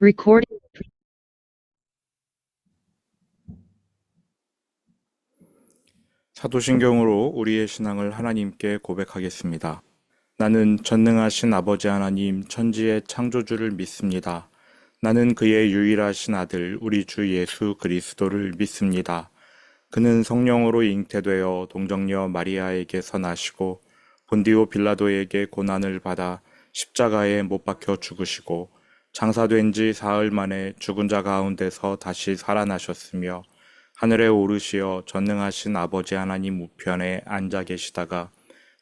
Recording. 사도신경으로 우리의 신앙을 하나님께 고백하겠습니다. 나는 전능하신 아버지 하나님 천지의 창조주를 믿습니다. 나는 그의 유일하신 아들 우리 주 예수 그리스도를 믿습니다. 그는 성령으로 잉태되어 동정녀 마리아에게서 나시고 본디오 빌라도에게 고난을 받아 십자가에 못 박혀 죽으시고 장사된 지 사흘 만에 죽은 자 가운데서 다시 살아나셨으며 하늘에 오르시어 전능하신 아버지 하나님 우편에 앉아 계시다가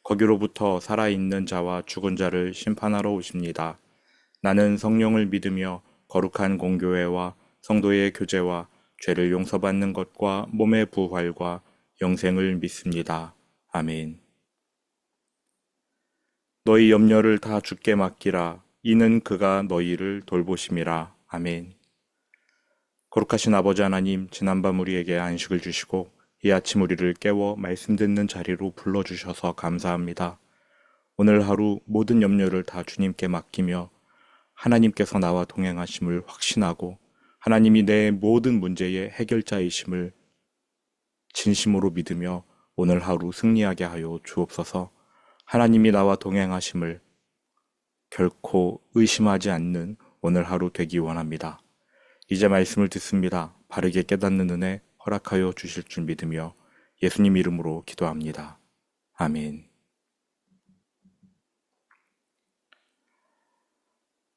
거기로부터 살아있는 자와 죽은 자를 심판하러 오십니다. 나는 성령을 믿으며 거룩한 공교회와 성도의 교제와 죄를 용서받는 것과 몸의 부활과 영생을 믿습니다. 아멘. 너희 염려를 다 주께 맡기라. 이는 그가 너희를 돌보심이라. 아멘. 거룩하신 아버지 하나님, 지난밤 우리에게 안식을 주시고 이 아침 우리를 깨워 말씀 듣는 자리로 불러주셔서 감사합니다. 오늘 하루 모든 염려를 다 주님께 맡기며 하나님께서 나와 동행하심을 확신하고 하나님이 내 모든 문제의 해결자이심을 진심으로 믿으며 오늘 하루 승리하게 하여 주옵소서. 하나님이 나와 동행하심을 결코 의심하지 않는 오늘 하루 되기 원합니다. 이제 말씀을 듣습니다. 바르게 깨닫는 은혜 허락하여 주실 줄 믿으며 예수님 이름으로 기도합니다. 아멘.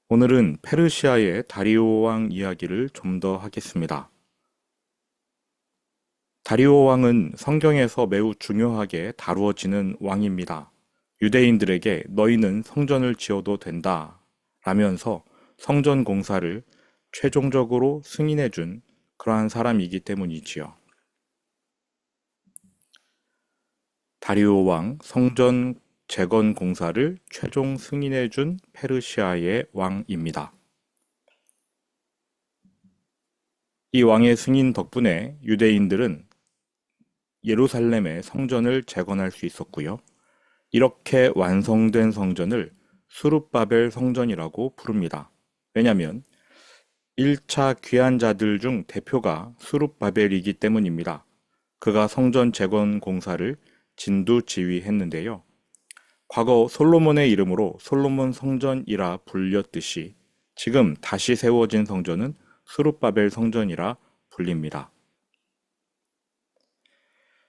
오늘은 페르시아의 다리오 왕 이야기를 좀 더 하겠습니다. 다리오 왕은 성경에서 매우 중요하게 다루어지는 왕입니다. 유대인들에게 너희는 성전을 지어도 된다 라면서 성전 공사를 최종적으로 승인해준 그러한 사람이기 때문이지요. 다리오 왕 성전 재건 공사를 최종 승인해준 페르시아의 왕입니다. 이 왕의 승인 덕분에 유대인들은 예루살렘의 성전을 재건할 수 있었고요. 이렇게 완성된 성전을 수룹바벨 성전이라고 부릅니다. 왜냐하면 1차 귀환자들 중 대표가 수룹바벨이기 때문입니다. 그가 성전 재건 공사를 진두지휘했는데요. 과거 솔로몬의 이름으로 솔로몬 성전이라 불렸듯이 지금 다시 세워진 성전은 수룹바벨 성전이라 불립니다.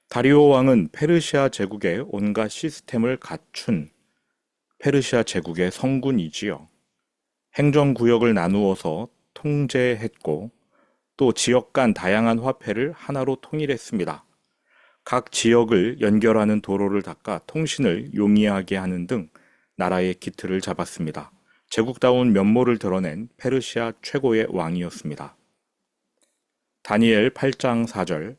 다리오 왕은 페르시아 제국의 온갖 시스템을 갖춘 페르시아 제국의 성군이지요. 행정구역을 나누어서 통제했고 또 지역 간 다양한 화폐를 하나로 통일했습니다. 각 지역을 연결하는 도로를 닦아 통신을 용이하게 하는 등 나라의 기틀을 잡았습니다. 제국다운 면모를 드러낸 페르시아 최고의 왕이었습니다. 다니엘 8장 4절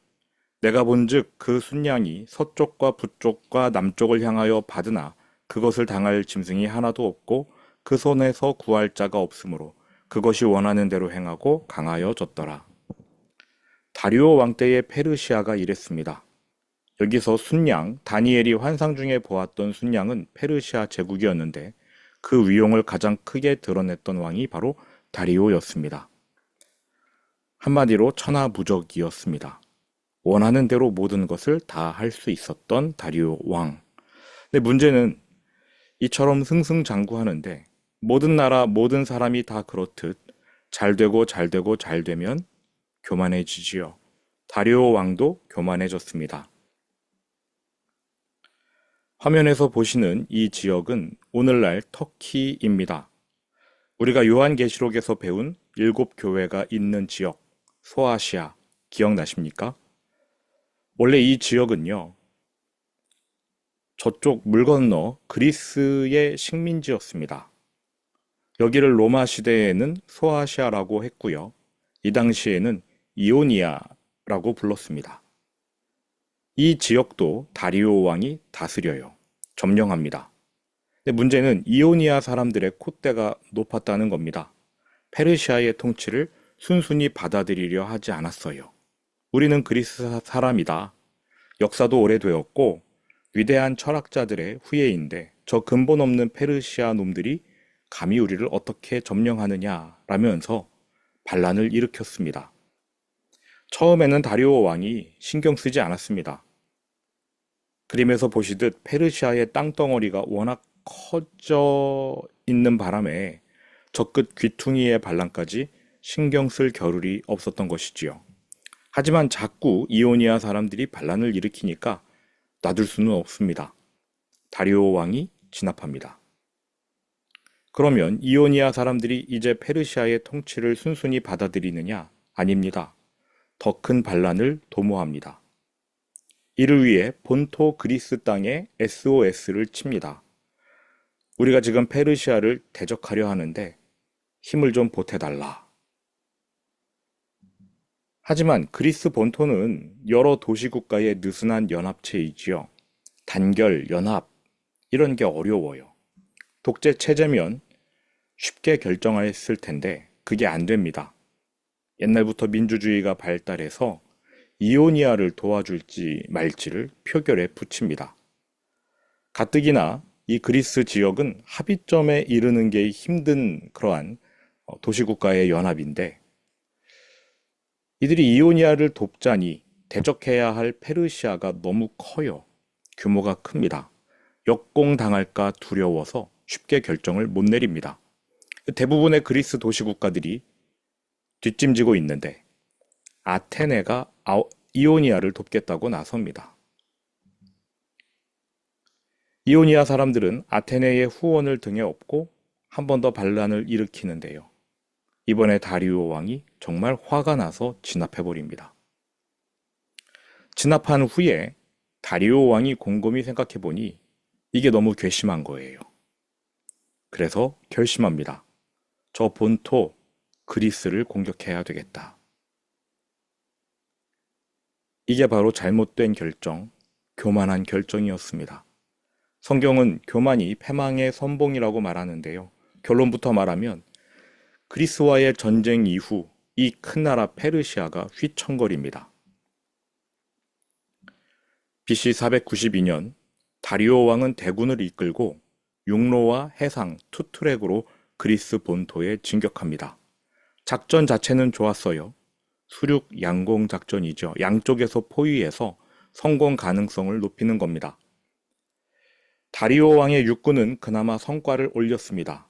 내가 본즉 그 순양이 서쪽과 북쪽과 남쪽을 향하여 받으나 그것을 당할 짐승이 하나도 없고 그 손에서 구할 자가 없으므로 그것이 원하는 대로 행하고 강하여졌더라. 다리오 왕 때의 페르시아가 이랬습니다. 여기서 순양, 다니엘이 환상 중에 보았던 순양은 페르시아 제국이었는데 그 위용을 가장 크게 드러냈던 왕이 바로 다리오였습니다. 한마디로 천하무적이었습니다. 원하는 대로 모든 것을 다 할 수 있었던 다리오 왕. 근데 문제는 이처럼 승승장구하는데 모든 나라, 모든 사람이 다 그렇듯 잘 되고 잘 되고 잘 되면 교만해지지요. 다리오 왕도 교만해졌습니다. 화면에서 보시는 이 지역은 오늘날 터키입니다. 우리가 요한계시록에서 배운 7교회가 있는 지역, 소아시아, 기억나십니까? 원래 이 지역은요, 저쪽 물 건너 그리스의 식민지였습니다. 여기를 로마 시대에는 소아시아라고 했고요. 이 당시에는 이오니아라고 불렀습니다. 이 지역도 다리오 왕이 다스려요. 점령합니다. 근데 문제는 이오니아 사람들의 콧대가 높았다는 겁니다. 페르시아의 통치를 순순히 받아들이려 하지 않았어요. 우리는 그리스 사람이다. 역사도 오래되었고 위대한 철학자들의 후예인데 저 근본 없는 페르시아 놈들이 감히 우리를 어떻게 점령하느냐 라면서 반란을 일으켰습니다. 처음에는 다리오 왕이 신경 쓰지 않았습니다. 그림에서 보시듯 페르시아의 땅덩어리가 워낙 커져 있는 바람에 저 끝 귀퉁이의 반란까지 신경 쓸 겨를이 없었던 것이지요. 하지만 자꾸 이오니아 사람들이 반란을 일으키니까 놔둘 수는 없습니다. 다리오 왕이 진압합니다. 그러면 이오니아 사람들이 이제 페르시아의 통치를 순순히 받아들이느냐? 아닙니다. 더 큰 반란을 도모합니다. 이를 위해 본토 그리스 땅에 SOS를 칩니다. 우리가 지금 페르시아를 대적하려 하는데 힘을 좀 보태달라. 하지만 그리스 본토는 여러 도시국가의 느슨한 연합체이지요. 단결, 연합, 이런 게 어려워요. 독재 체제면 쉽게 결정했을 텐데 그게 안 됩니다. 옛날부터 민주주의가 발달해서 이오니아를 도와줄지 말지를 표결에 붙입니다. 가뜩이나 이 그리스 지역은 합의점에 이르는 게 힘든 그러한 도시국가의 연합인데 이들이 이오니아를 돕자니 대적해야 할 페르시아가 너무 커요. 규모가 큽니다. 역공당할까 두려워서 쉽게 결정을 못 내립니다. 대부분의 그리스 도시국가들이 뒷짐지고 있는데 아테네가 이오니아를 돕겠다고 나섭니다. 이오니아 사람들은 아테네의 후원을 등에 업고 한 번 더 반란을 일으키는데요. 이번에 다리오 왕이 정말 화가 나서 진압해버립니다. 진압한 후에 다리오 왕이 곰곰이 생각해보니 이게 너무 괘씸한 거예요. 그래서 결심합니다. 저 본토 그리스를 공격해야 되겠다. 이게 바로 잘못된 결정, 교만한 결정이었습니다. 성경은 교만이 패망의 선봉이라고 말하는데요. 결론부터 말하면 그리스와의 전쟁 이후 이 큰 나라 페르시아가 휘청거립니다. BC 492년 다리오 왕은 대군을 이끌고 육로와 해상 투트랙으로 그리스 본토에 진격합니다. 작전 자체는 좋았어요. 수륙 양공 작전이죠. 양쪽에서 포위해서 성공 가능성을 높이는 겁니다. 다리오 왕의 육군은 그나마 성과를 올렸습니다.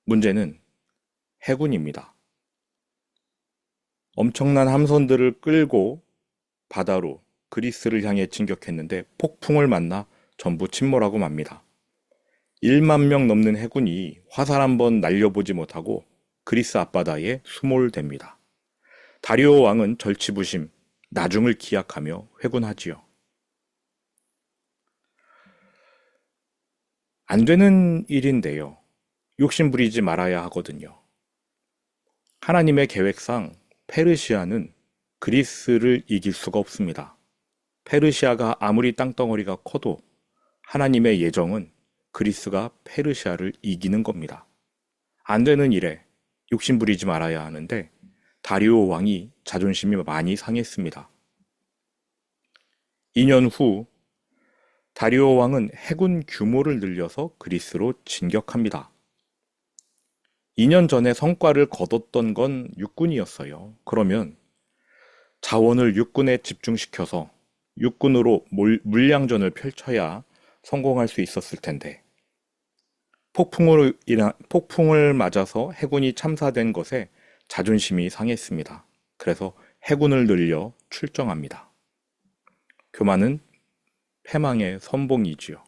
문제는 해군입니다. 엄청난 함선들을 끌고 바다로 그리스를 향해 진격했는데 폭풍을 만나 전부 침몰하고 맙니다. 1만 명 넘는 해군이 화살 한번 날려보지 못하고 그리스 앞바다에 수몰됩니다. 다리오 왕은 절치부심, 나중을 기약하며 회군하지요. 안 되는 일인데요. 욕심부리지 말아야 하거든요. 하나님의 계획상 페르시아는 그리스를 이길 수가 없습니다. 페르시아가 아무리 땅덩어리가 커도 하나님의 예정은 그리스가 페르시아를 이기는 겁니다. 안 되는 일에 욕심부리지 말아야 하는데 다리오 왕이 자존심이 많이 상했습니다. 2년 후 다리오 왕은 해군 규모를 늘려서 그리스로 진격합니다. 2년 전에 성과를 거뒀던 건 육군이었어요. 그러면 자원을 육군에 집중시켜서 육군으로 물량전을 펼쳐야 성공할 수 있었을 텐데 폭풍을 맞아서 해군이 참사된 것에 자존심이 상했습니다. 그래서 해군을 늘려 출정합니다. 교만은 패망의 선봉이지요.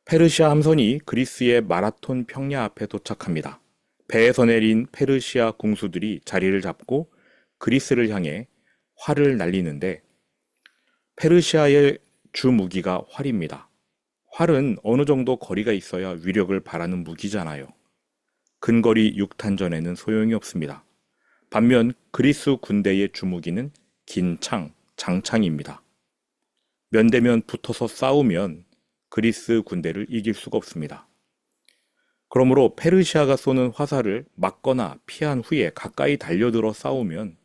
페르시아 함선이 그리스의 마라톤 평야 앞에 도착합니다. 배에서 내린 페르시아 궁수들이 자리를 잡고 그리스를 향해 활을 날리는데 페르시아의 주 무기가 활입니다. 활은 어느 정도 거리가 있어야 위력을 발하는 무기잖아요. 근거리 육탄전에는 소용이 없습니다. 반면 그리스 군대의 주무기는 긴 창, 장창입니다. 면대면 붙어서 싸우면 그리스 군대를 이길 수가 없습니다. 그러므로 페르시아가 쏘는 화살을 막거나 피한 후에 가까이 달려들어 싸우면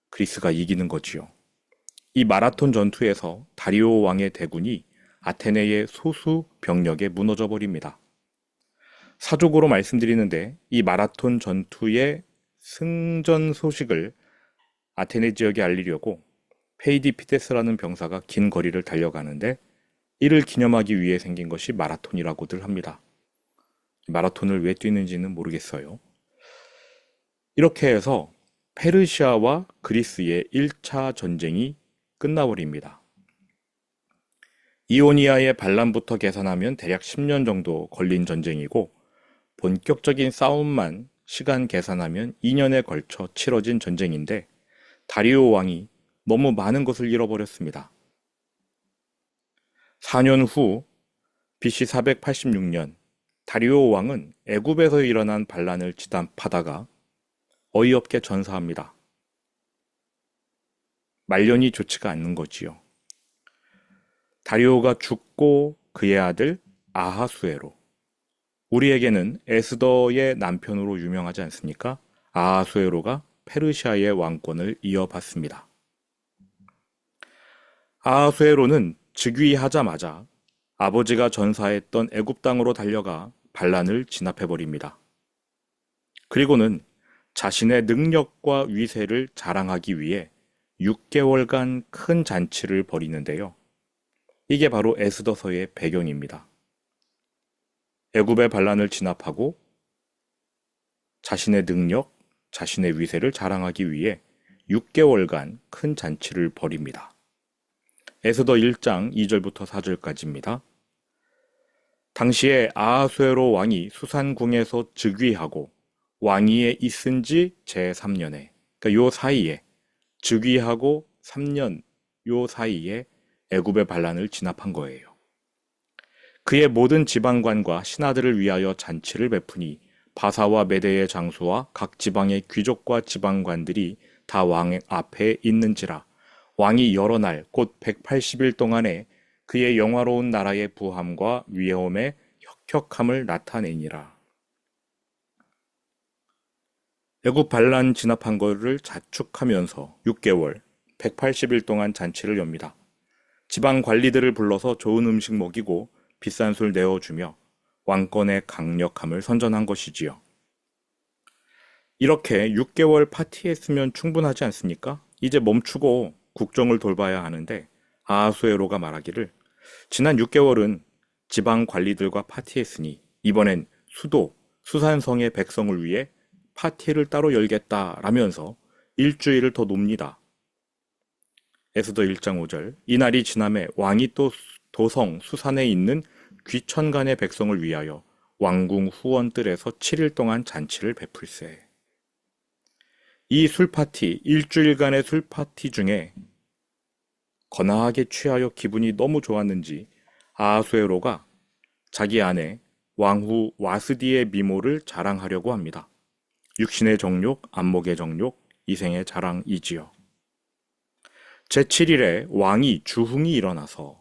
그리스가 이기는 거지요. 이 마라톤 전투에서 다리오 왕의 대군이 아테네의 소수 병력에 무너져 버립니다. 사족으로 말씀드리는데 이 마라톤 전투의 승전 소식을 아테네 지역에 알리려고 페이디피데스라는 병사가 긴 거리를 달려가는데 이를 기념하기 위해 생긴 것이 마라톤이라고들 합니다. 마라톤을 왜 뛰는지는 모르겠어요. 이렇게 해서 페르시아와 그리스의 1차 전쟁이 끝나버립니다. 이오니아의 반란부터 계산하면 대략 10년 정도 걸린 전쟁이고 본격적인 싸움만 시간 계산하면 2년에 걸쳐 치러진 전쟁인데 다리오 왕이 너무 많은 것을 잃어버렸습니다. 4년 후 BC 486년 다리오 왕은 애굽에서 일어난 반란을 진압하다가 어이없게 전사합니다. 말년이 좋지가 않는 거지요. 다리오가 죽고 그의 아들 아하수에로, 우리에게는 에스더의 남편으로 유명하지 않습니까? 아하수에로가 페르시아의 왕권을 이어받습니다. 아하수에로는 즉위하자마자 아버지가 전사했던 애굽 땅으로 달려가 반란을 진압해버립니다. 그리고는 자신의 능력과 위세를 자랑하기 위해 6개월간 큰 잔치를 벌이는데요. 이게 바로 에스더서의 배경입니다. 애굽의 반란을 진압하고 자신의 능력, 자신의 위세를 자랑하기 위해 6개월간 큰 잔치를 벌입니다. 에스더 1장 2절부터 4절까지입니다. 당시에 아하수에로 왕이 수산궁에서 즉위하고 왕위에 있은 지 제3년에, 그러니까 요 사이에 즉위하고 3년 요 사이에 애굽의 반란을 진압한 거예요. 그의 모든 지방관과 신하들을 위하여 잔치를 베푸니 바사와 메대의 장수와 각 지방의 귀족과 지방관들이 다 왕 앞에 있는지라. 왕이 여러 날 곧 180일 동안에 그의 영화로운 나라의 부함과 위엄의 혁혁함을 나타내니라. 애굽 반란 진압한 것을 자축하면서 6개월, 180일 동안 잔치를 엽니다. 지방 관리들을 불러서 좋은 음식 먹이고 비싼 술 내어주며 왕권의 강력함을 선전한 것이지요. 이렇게 6개월 파티했으면 충분하지 않습니까? 이제 멈추고 국정을 돌봐야 하는데 아하수에로가 말하기를 지난 6개월은 지방 관리들과 파티했으니 이번엔 수도, 수산성의 백성을 위해 파티를 따로 열겠다라면서 일주일을 더 놉니다. 에스더 1장 5절 이날이 지남에 왕이 또 도성 수산에 있는 귀천간의 백성을 위하여 왕궁 후원들에서 7일 동안 잔치를 베풀세. 이 술파티, 일주일간의 술파티 중에 거나하게 취하여 기분이 너무 좋았는지 아하수에로가 자기 아내 왕후 와스디의 미모를 자랑하려고 합니다. 육신의 정욕, 안목의 정욕, 이생의 자랑이지요. 제7일에 왕이 주흥이 일어나서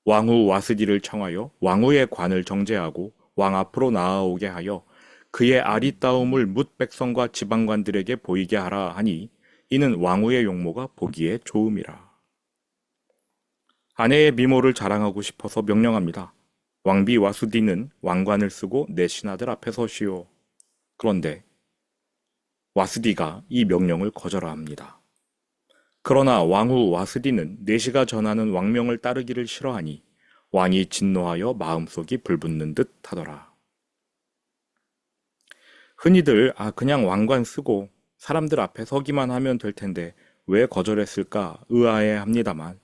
왕후 와스디를 청하여 왕후의 관을 정제하고 왕 앞으로 나아오게 하여 그의 아리따움을 뭇 백성과 지방관들에게 보이게 하라 하니 이는 왕후의 용모가 보기에 좋음이라. 아내의 미모를 자랑하고 싶어서 명령합니다. 왕비 와수디는 왕관을 쓰고 내 신하들 앞에 서시오. 그런데 와스디가 이 명령을 거절합니다. 그러나 왕후 와스디는 내시가 전하는 왕명을 따르기를 싫어하니 왕이 진노하여 마음속이 불붙는 듯 하더라. 흔히들 그냥 왕관 쓰고 사람들 앞에 서기만 하면 될 텐데 왜 거절했을까 의아해합니다만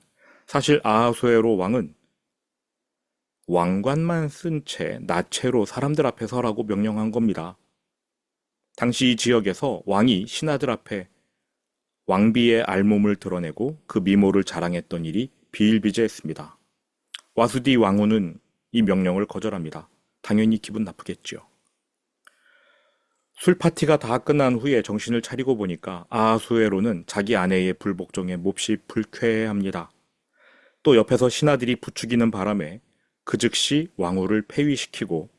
사실 아하수에로 왕은 왕관만 쓴 채 나체로 사람들 앞에 서라고 명령한 겁니다. 당시 이 지역에서 왕이 신하들 앞에 왕비의 알몸을 드러내고 그 미모를 자랑했던 일이 비일비재했습니다. 와수디 왕후는 이 명령을 거절합니다. 당연히 기분 나쁘겠죠. 술 파티가 다 끝난 후에 정신을 차리고 보니까 아하수에로는 자기 아내의 불복종에 몹시 불쾌해합니다. 또 옆에서 신하들이 부추기는 바람에 그 즉시 왕후를 폐위시키고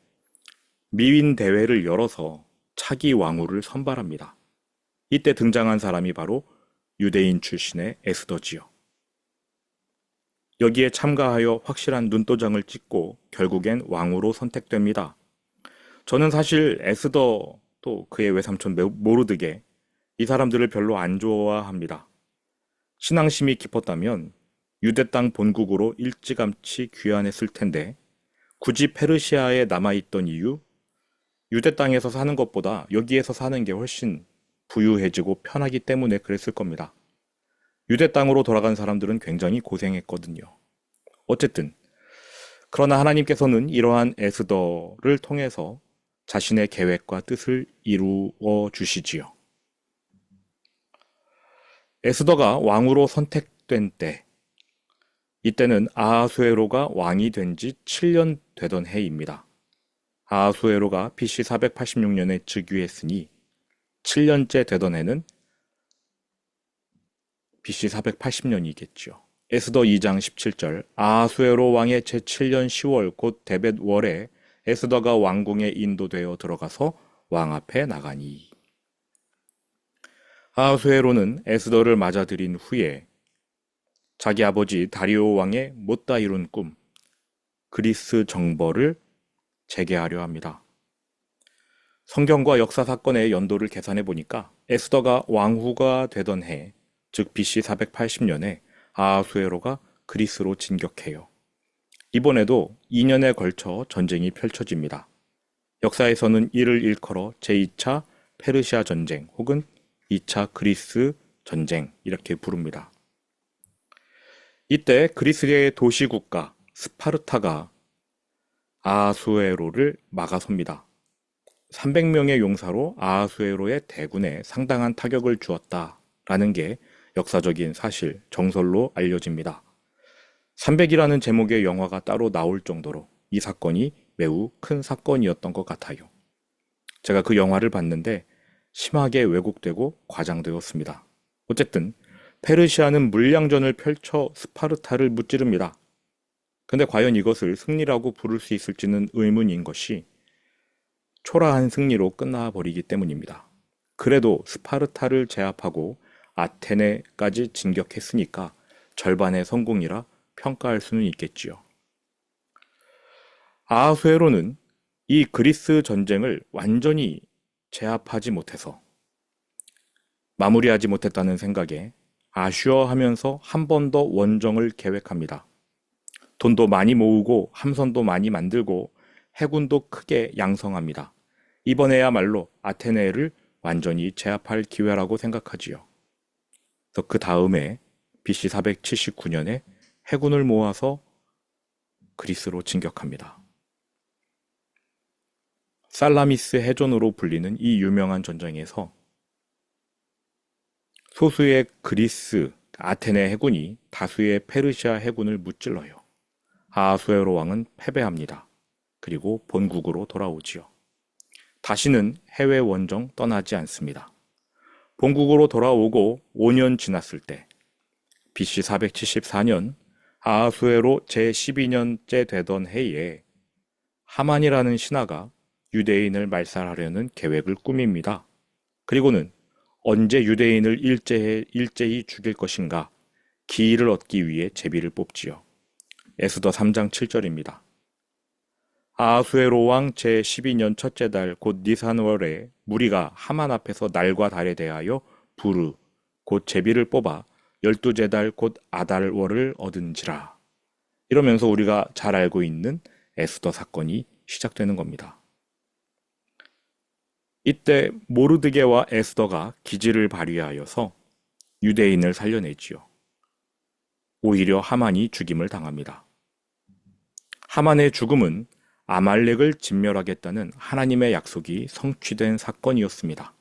미윈 대회를 열어서 차기 왕후를 선발합니다. 이때 등장한 사람이 바로 유대인 출신의 에스더지요. 여기에 참가하여 확실한 눈도장을 찍고 결국엔 왕후로 선택됩니다. 저는 사실 에스더 또 그의 외삼촌 모르드게 이 사람들을 별로 안 좋아합니다. 신앙심이 깊었다면 유대 땅 본국으로 일찌감치 귀환했을 텐데 굳이 페르시아에 남아있던 이유? 유대 땅에서 사는 것보다 여기에서 사는 게 훨씬 부유해지고 편하기 때문에 그랬을 겁니다. 유대 땅으로 돌아간 사람들은 굉장히 고생했거든요. 어쨌든 그러나 하나님께서는 이러한 에스더를 통해서 자신의 계획과 뜻을 이루어 주시지요. 에스더가 왕으로 선택된 때, 이때는 아하수에로가 왕이 된 지 7년 되던 해입니다. 아하수에로가 BC 486년에 즉위했으니 7년째 되던 해는 BC 480년이겠죠. 에스더 2장 17절 아하수에로 왕의 제7년 10월 곧 데벳 월에 에스더가 왕궁에 인도되어 들어가서 왕 앞에 나가니. 아하수에로는 에스더를 맞아들인 후에 자기 아버지 다리오 왕의 못다 이룬 꿈, 그리스 정벌을 재개하려 합니다. 성경과 역사 사건의 연도를 계산해 보니까 에스더가 왕후가 되던 해, 즉 BC 480년에 아하수에로가 그리스로 진격해요. 이번에도 2년에 걸쳐 전쟁이 펼쳐집니다. 역사에서는 이를 일컬어 제2차 페르시아 전쟁 혹은 2차 그리스 전쟁 이렇게 부릅니다. 이때 그리스의 도시국가 스파르타가 아하수에로를 막아섭니다. 300명의 용사로 아하수에로의 대군에 상당한 타격을 주었다라는 게 역사적인 사실, 정설로 알려집니다. 300이라는 제목의 영화가 따로 나올 정도로 이 사건이 매우 큰 사건이었던 것 같아요. 제가 그 영화를 봤는데 심하게 왜곡되고 과장되었습니다. 어쨌든 페르시아는 물량전을 펼쳐 스파르타를 무찌릅니다. 근데 과연 이것을 승리라고 부를 수 있을지는 의문인 것이 초라한 승리로 끝나버리기 때문입니다. 그래도 스파르타를 제압하고 아테네까지 진격했으니까 절반의 성공이라 평가할 수는 있겠지요. 아하수에로는 이 그리스 전쟁을 완전히 제압하지 못해서 마무리하지 못했다는 생각에 아쉬워하면서 한 번 더 원정을 계획합니다. 돈도 많이 모으고 함선도 많이 만들고 해군도 크게 양성합니다. 이번에야말로 아테네를 완전히 제압할 기회라고 생각하지요. 그 다음에 BC 479년에 해군을 모아서 그리스로 진격합니다. 살라미스 해전으로 불리는 이 유명한 전쟁에서 소수의 그리스, 아테네 해군이 다수의 페르시아 해군을 무찔러요. 아하수에로 왕은 패배합니다. 그리고 본국으로 돌아오지요. 다시는 해외 원정 떠나지 않습니다. 본국으로 돌아오고 5년 지났을 때 BC 474년 아하수에로 제12년째 되던 해에 하만이라는 신하가 유대인을 말살하려는 계획을 꾸밉니다. 그리고는 언제 유대인을 일제히 죽일 것인가 기일을 얻기 위해 제비를 뽑지요. 에스더 3장 7절입니다. 아하수에로 왕 제12년 첫째 달 곧 니산월에 무리가 하만 앞에서 날과 달에 대하여 부르 곧 제비를 뽑아 12제달 곧 아달월을 얻은지라. 이러면서 우리가 잘 알고 있는 에스더 사건이 시작되는 겁니다. 이때 모르드게와 에스더가 기지를 발휘하여서 유대인을 살려내지요. 오히려 하만이 죽임을 당합니다. 하만의 죽음은 아말렉을 진멸하겠다는 하나님의 약속이 성취된 사건이었습니다.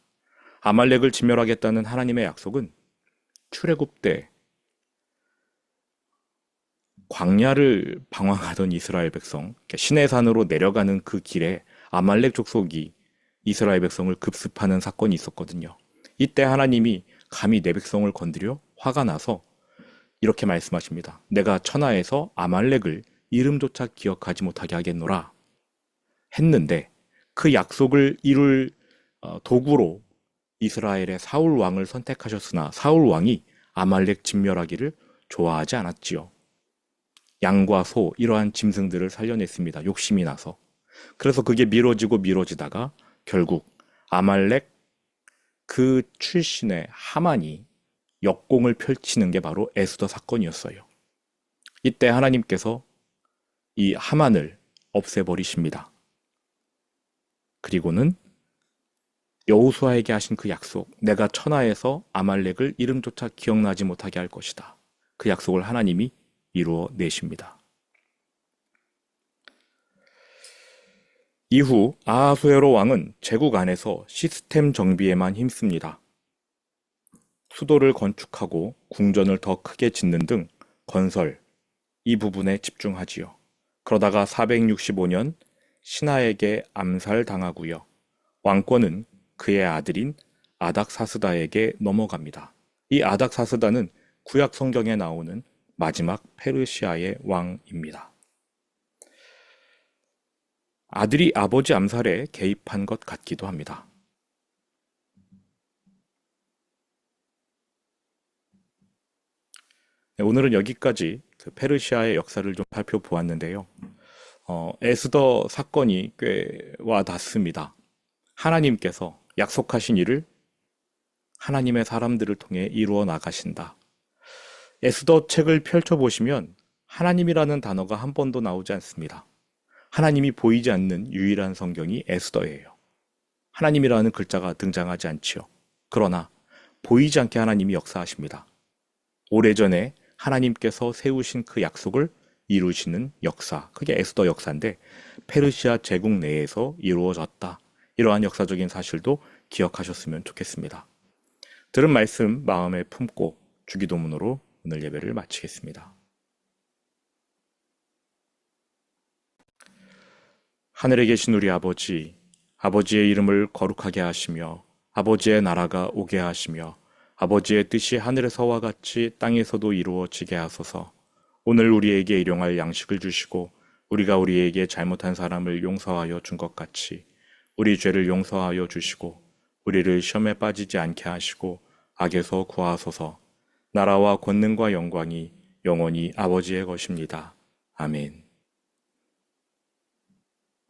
아말렉을 진멸하겠다는 하나님의 약속은 출애굽 때 광야를 방황하던 이스라엘 백성, 시내산으로 내려가는 그 길에 아말렉 족속이 이스라엘 백성을 급습하는 사건이 있었거든요. 이때 하나님이 감히 내 백성을 건드려 화가 나서 이렇게 말씀하십니다. 내가 천하에서 아말렉을 이름조차 기억하지 못하게 하겠노라 했는데 그 약속을 이룰 도구로 이스라엘의 사울 왕을 선택하셨으나 사울 왕이 아말렉 진멸하기를 좋아하지 않았지요. 양과 소 이러한 짐승들을 살려냈습니다. 욕심이 나서. 그래서 그게 미뤄지고 미뤄지다가 결국 아말렉 그 출신의 하만이 역공을 펼치는 게 바로 에스더 사건이었어요. 이때 하나님께서 이 하만을 없애버리십니다. 그리고는 여호수아에게 하신 그 약속, 내가 천하에서 아말렉을 이름조차 기억나지 못하게 할 것이다. 그 약속을 하나님이 이루어 내십니다. 이후 아하수에로 왕은 제국 안에서 시스템 정비에만 힘씁니다. 수도를 건축하고 궁전을 더 크게 짓는 등 건설, 이 부분에 집중하지요. 그러다가 465년 신하에게 암살당하고요. 왕권은 그의 아들인 아닥사스다에게 넘어갑니다. 이 아닥사스다는 구약 성경에 나오는 마지막 페르시아의 왕입니다. 아들이 아버지 암살에 개입한 것 같기도 합니다. 네, 오늘은 여기까지 그 페르시아의 역사를 좀 살펴보았는데요. 에스더 사건이 꽤 와닿습니다. 하나님께서 약속하신 일을 하나님의 사람들을 통해 이루어 나가신다. 에스더 책을 펼쳐보시면 하나님이라는 단어가 한 번도 나오지 않습니다. 하나님이 보이지 않는 유일한 성경이 에스더예요. 하나님이라는 글자가 등장하지 않지요. 그러나 보이지 않게 하나님이 역사하십니다. 오래전에 하나님께서 세우신 그 약속을 이루시는 역사, 그게 에스더 역사인데 페르시아 제국 내에서 이루어졌다. 이러한 역사적인 사실도 기억하셨으면 좋겠습니다. 들은 말씀 마음에 품고 주기도문으로 오늘 예배를 마치겠습니다. 하늘에 계신 우리 아버지, 아버지의 이름을 거룩하게 하시며 아버지의 나라가 오게 하시며 아버지의 뜻이 하늘에서와 같이 땅에서도 이루어지게 하소서. 오늘 우리에게 일용할 양식을 주시고 우리가 우리에게 잘못한 사람을 용서하여 준 것 같이 우리 죄를 용서하여 주시고 우리를 시험에 빠지지 않게 하시고 악에서 구하소서. 나라와 권능과 영광이 영원히 아버지의 것입니다. 아멘.